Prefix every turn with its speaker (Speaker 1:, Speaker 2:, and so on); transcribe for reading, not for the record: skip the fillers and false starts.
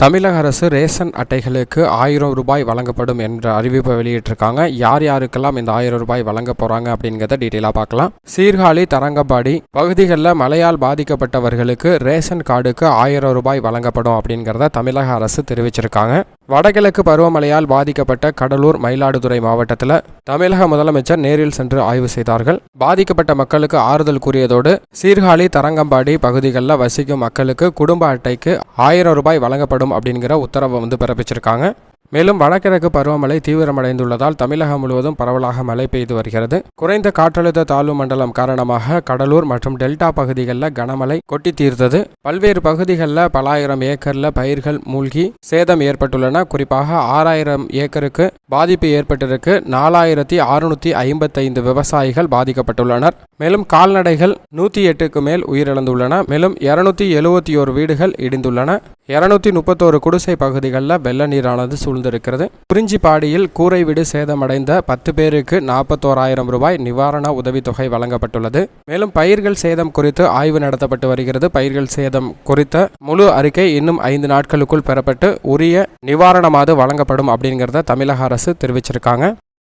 Speaker 1: தமிழக அரசு ரேஷன் அட்டைகளுக்கு 1000 ரூபாய் வழங்கப்படும் என்ற அறிவிப்பை வெளியிட்டிருக்காங்க. யார் யாருக்கெல்லாம் இந்த 1000 ரூபாய் வழங்க போறாங்க அப்படிங்கிறத டீட்டெயிலாக பார்க்கலாம். சீர்காழி, தரங்கம்பாடி பகுதிகளில் மழையால் பாதிக்கப்பட்டவர்களுக்கு ரேஷன் கார்டுக்கு 1000 ரூபாய் வழங்கப்படும் அப்படிங்கிறத தமிழக அரசு தெரிவிச்சிருக்காங்க. வடகிழக்கு பருவமழையால் பாதிக்கப்பட்ட கடலூர், மயிலாடுதுறை மாவட்டத்தில் தமிழக முதலமைச்சர் நேரில் சென்று ஆய்வு செய்தார்கள். பாதிக்கப்பட்ட மக்களுக்கு ஆறுதல் கூறியதோடு சீர்காழி, தரங்கம்பாடி பகுதிகளில் வசிக்கும் மக்களுக்கு குடும்ப அட்டைக்கு 1000 ரூபாய் வழங்கப்படும் அப்படிங்கிற உத்தரவை பிறப்பிச்சிருக்காங்க. மேலும் வடகிழக்கு பருவமழை தீவிரமடைந்துள்ளதால் தமிழகம் முழுவதும் பரவலாக மழை பெய்து வருகிறது. குறைந்த காற்றழுத்த தாழ்வு மண்டலம் காரணமாக கடலூர் மற்றும் டெல்டா பகுதிகளில் கனமழை கொட்டி தீர்த்தது. பல்வேறு பகுதிகளில் பல ஆயிரம் ஏக்கர்ல பயிர்கள் மூழ்கி சேதம் ஏற்பட்டுள்ளன. குறிப்பாக 6000 ஏக்கருக்கு பாதிப்பு ஏற்பட்டிருக்கு. 4655 விவசாயிகள் பாதிக்கப்பட்டுள்ளனர். மேலும் கால்நடைகள் 108க்கு மேல் உயிரிழந்துள்ளன. மேலும் 271 வீடுகள் இடிந்துள்ளன. 231 குடிசை பகுதிகளில் வெள்ள நீரானது சூழ்ந்திருக்கிறது. குறிஞ்சிப்பாடியில் கூரை வீடு சேதமடைந்த 10 பேருக்கு 41,000 ரூபாய் நிவாரண உதவித்தொகை வழங்கப்பட்டுள்ளது. மேலும் பயிர்கள் சேதம் குறித்து ஆய்வு நடத்தப்பட்டு வருகிறது. பயிர்கள் சேதம் குறித்த முழு அறிக்கை இன்னும் 5 நாட்களுக்குள் பெறப்பட்டு உரிய நிவாரணமாவது வழங்கப்படும் அப்படிங்கிறத தமிழக அரசு தெரிவிச்சிருக்காங்க.